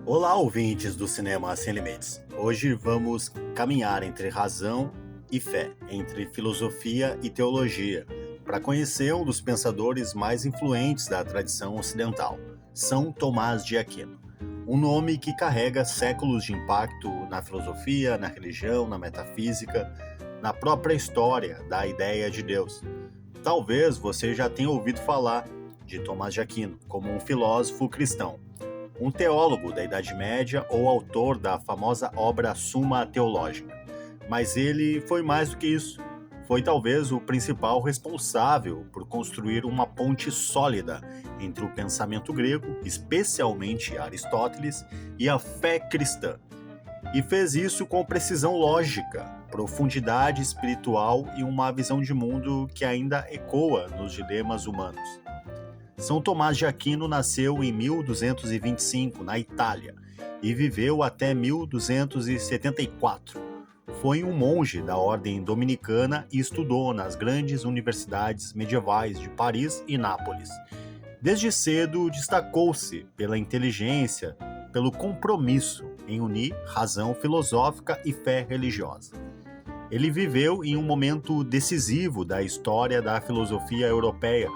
Olá, ouvintes do Cinema Sem Limites. Hoje vamos caminhar entre razão e fé, entre filosofia e teologia, para conhecer um dos pensadores mais influentes da tradição ocidental, São Tomás de Aquino. Um nome que carrega séculos de impacto na filosofia, na religião, na metafísica, na própria história da ideia de Deus. Talvez você já tenha ouvido falar de Tomás de Aquino como um filósofo cristão, um teólogo da Idade Média ou autor da famosa obra Suma Teológica. Mas ele foi mais do que isso. Foi talvez o principal responsável por construir uma ponte sólida entre o pensamento grego, especialmente Aristóteles, e a fé cristã. E fez isso com precisão lógica, profundidade espiritual e uma visão de mundo que ainda ecoa nos dilemas humanos. São Tomás de Aquino nasceu em 1225, na Itália, e viveu até 1274. Foi um monge da ordem dominicana e estudou nas grandes universidades medievais de Paris e Nápoles. Desde cedo destacou-se pela inteligência, pelo compromisso em unir razão filosófica e fé religiosa. Ele viveu em um momento decisivo da história da filosofia europeia.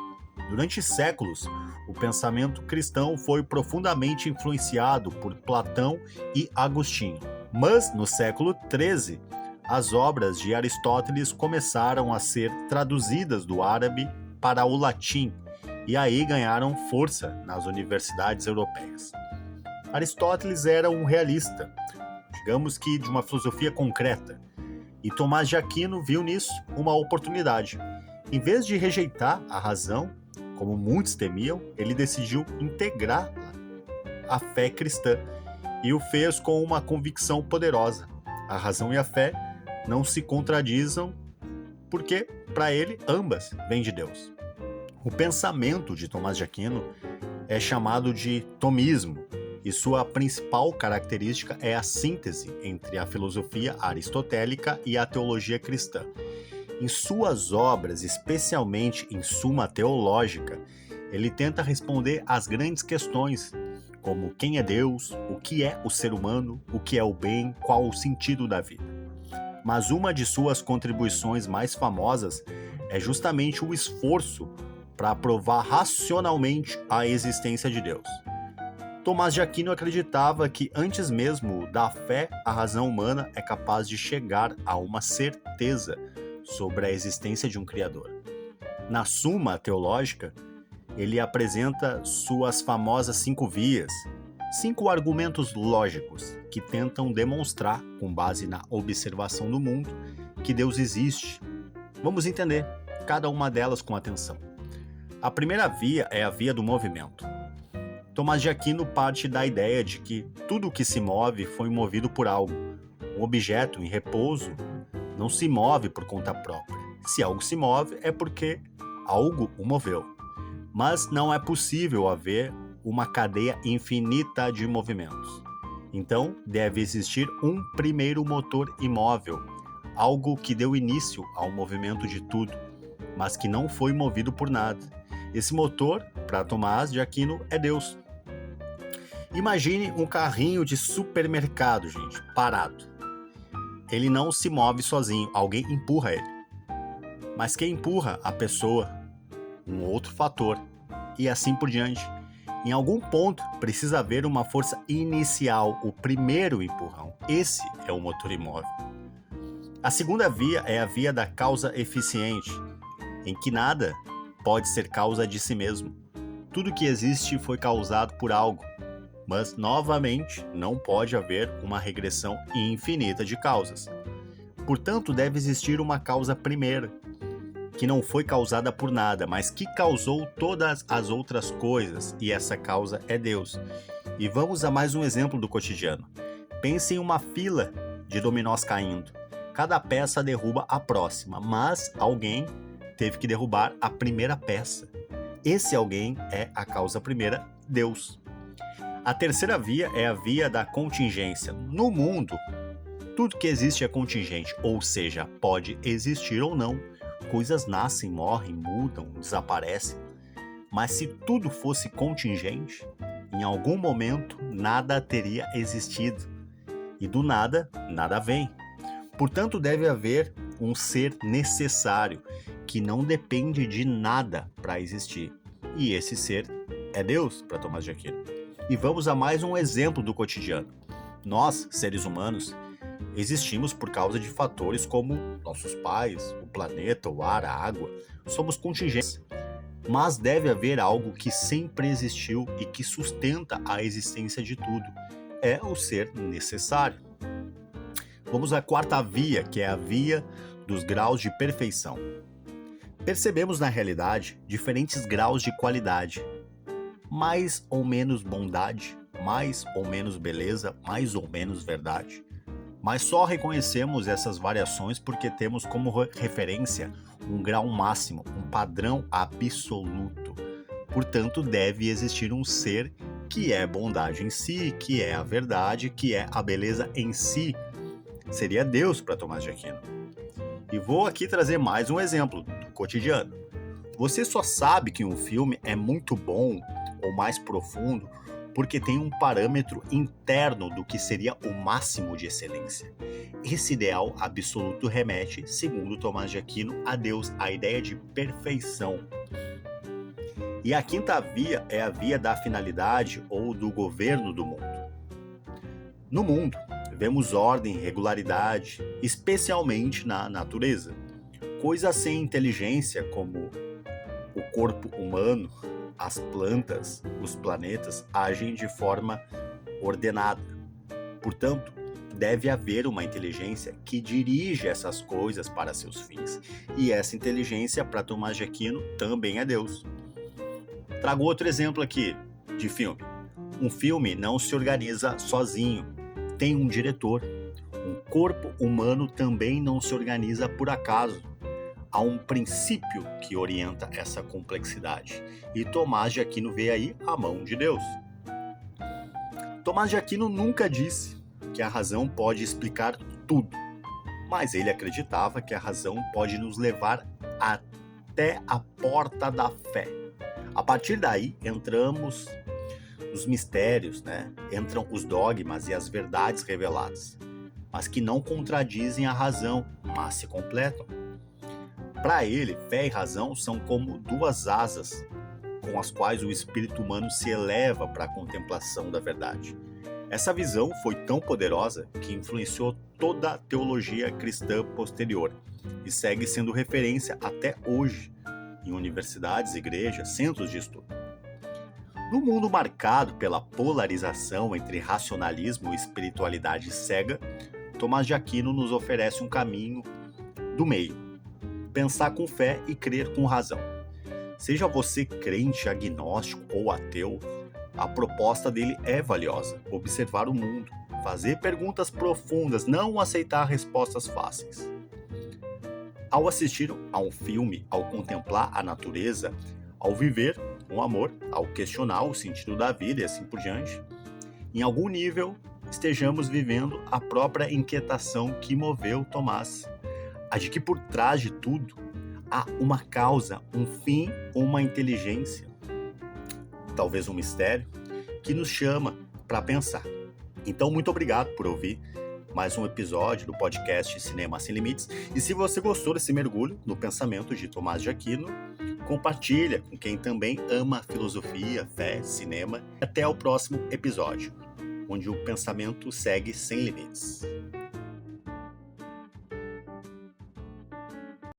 Durante séculos, o pensamento cristão foi profundamente influenciado por Platão e Agostinho. Mas, no século XIII, as obras de Aristóteles começaram a ser traduzidas do árabe para o latim e aí ganharam força nas universidades europeias. Aristóteles era um realista, digamos que de uma filosofia concreta, e Tomás de Aquino viu nisso uma oportunidade. Em vez de rejeitar a razão, como muitos temiam, ele decidiu integrar a fé cristã e o fez com uma convicção poderosa. A razão e a fé não se contradizem porque, para ele, ambas vêm de Deus. O pensamento de Tomás de Aquino é chamado de tomismo e sua principal característica é a síntese entre a filosofia aristotélica e a teologia cristã. Em suas obras, especialmente em Suma Teológica, ele tenta responder às grandes questões, como quem é Deus, o que é o ser humano, o que é o bem, qual o sentido da vida. Mas uma de suas contribuições mais famosas é justamente o esforço para provar racionalmente a existência de Deus. Tomás de Aquino acreditava que antes mesmo da fé, a razão humana é capaz de chegar a uma certeza sobre a existência de um Criador. Na Suma Teológica, ele apresenta suas famosas 5 vias, 5 argumentos lógicos que tentam demonstrar, com base na observação do mundo, que Deus existe. Vamos entender cada uma delas com atenção. A primeira via é a via do movimento. Tomás de Aquino parte da ideia de que tudo o que se move foi movido por algo. Um objeto em repouso não se move por conta própria. Se algo se move, é porque algo o moveu. Mas não é possível haver uma cadeia infinita de movimentos. Então, deve existir um primeiro motor imóvel, algo que deu início ao movimento de tudo, mas que não foi movido por nada. Esse motor, para Tomás de Aquino, é Deus. Imagine um carrinho de supermercado, gente, parado. Ele não se move sozinho, alguém empurra ele. Mas quem empurra? A pessoa, um outro fator, e assim por diante. Em algum ponto, precisa haver uma força inicial, o primeiro empurrão. Esse é o motor imóvel. A segunda via é a via da causa eficiente, em que nada pode ser causa de si mesmo. Tudo que existe foi causado por algo. Mas, novamente, não pode haver uma regressão infinita de causas. Portanto, deve existir uma causa primeira, que não foi causada por nada, mas que causou todas as outras coisas, e essa causa é Deus. E vamos a mais um exemplo do cotidiano. Pense em uma fila de dominós caindo. Cada peça derruba a próxima, mas alguém teve que derrubar a primeira peça. Esse alguém é a causa primeira, Deus. A terceira via é a via da contingência. No mundo, tudo que existe é contingente, ou seja, pode existir ou não. Coisas nascem, morrem, mudam, desaparecem. Mas se tudo fosse contingente, Em algum momento, nada teria existido. E do nada, nada vem. Portanto, deve haver um ser necessário, que não depende de nada para existir. E esse ser é Deus, para Tomás de Aquino. E vamos a mais um exemplo do cotidiano. Nós, seres humanos, existimos por causa de fatores como nossos pais, o planeta, o ar, a água. Somos contingentes. Mas deve haver algo que sempre existiu e que sustenta a existência de tudo. É o ser necessário. Vamos à quarta via, que é a via dos graus de perfeição. Percebemos na realidade diferentes graus de qualidade. Mais ou menos bondade, mais ou menos beleza, mais ou menos verdade. Mas só reconhecemos essas variações porque temos como referência um grau máximo, um padrão absoluto. Portanto, deve existir um ser que é bondade em si, que é a verdade, que é a beleza em si. Seria Deus para Tomás de Aquino. E vou aqui trazer mais um exemplo do cotidiano. Você só sabe que um filme é muito bom ou mais profundo porque tem um parâmetro interno do que seria o máximo de excelência. Esse ideal absoluto remete, segundo Tomás de Aquino, a Deus, a ideia de perfeição. E a quinta via é a via da finalidade ou do governo do mundo. No mundo, vemos ordem e regularidade, especialmente na natureza. Coisas sem inteligência, como o corpo humano, as plantas, os planetas, agem de forma ordenada. Portanto, deve haver uma inteligência que dirige essas coisas para seus fins. E essa inteligência, para Tomás de Aquino, também é Deus. Trago outro exemplo aqui de filme. Um filme não se organiza sozinho. Tem um diretor. Um corpo humano também não se organiza por acaso. Há um princípio que orienta essa complexidade. E Tomás de Aquino vê aí a mão de Deus. Tomás de Aquino nunca disse que a razão pode explicar tudo, mas ele acreditava que a razão pode nos levar até a porta da fé. A partir daí, entramos nos mistérios, Entram os dogmas e as verdades reveladas, mas que não contradizem a razão, mas se completam. Para ele, fé e razão são como duas asas com as quais o espírito humano se eleva para a contemplação da verdade. Essa visão foi tão poderosa que influenciou toda a teologia cristã posterior e segue sendo referência até hoje em universidades, igrejas, centros de estudo. No mundo marcado pela polarização entre racionalismo e espiritualidade cega, Tomás de Aquino nos oferece um caminho do meio. Pensar com fé e crer com razão. Seja você crente, agnóstico ou ateu, a proposta dele é valiosa. Observar o mundo, fazer perguntas profundas, não aceitar respostas fáceis. Ao assistir a um filme, ao contemplar a natureza, ao viver um amor, ao questionar o sentido da vida e assim por diante, em algum nível estejamos vivendo a própria inquietação que moveu Tomás. A de que por trás de tudo há uma causa, um fim ou uma inteligência, talvez um mistério, que nos chama para pensar. Então, muito obrigado por ouvir mais um episódio do podcast Cinema Sem Limites. E se você gostou desse mergulho no pensamento de Tomás de Aquino, compartilha com quem também ama filosofia, fé, cinema. Até o próximo episódio, onde o pensamento segue sem limites.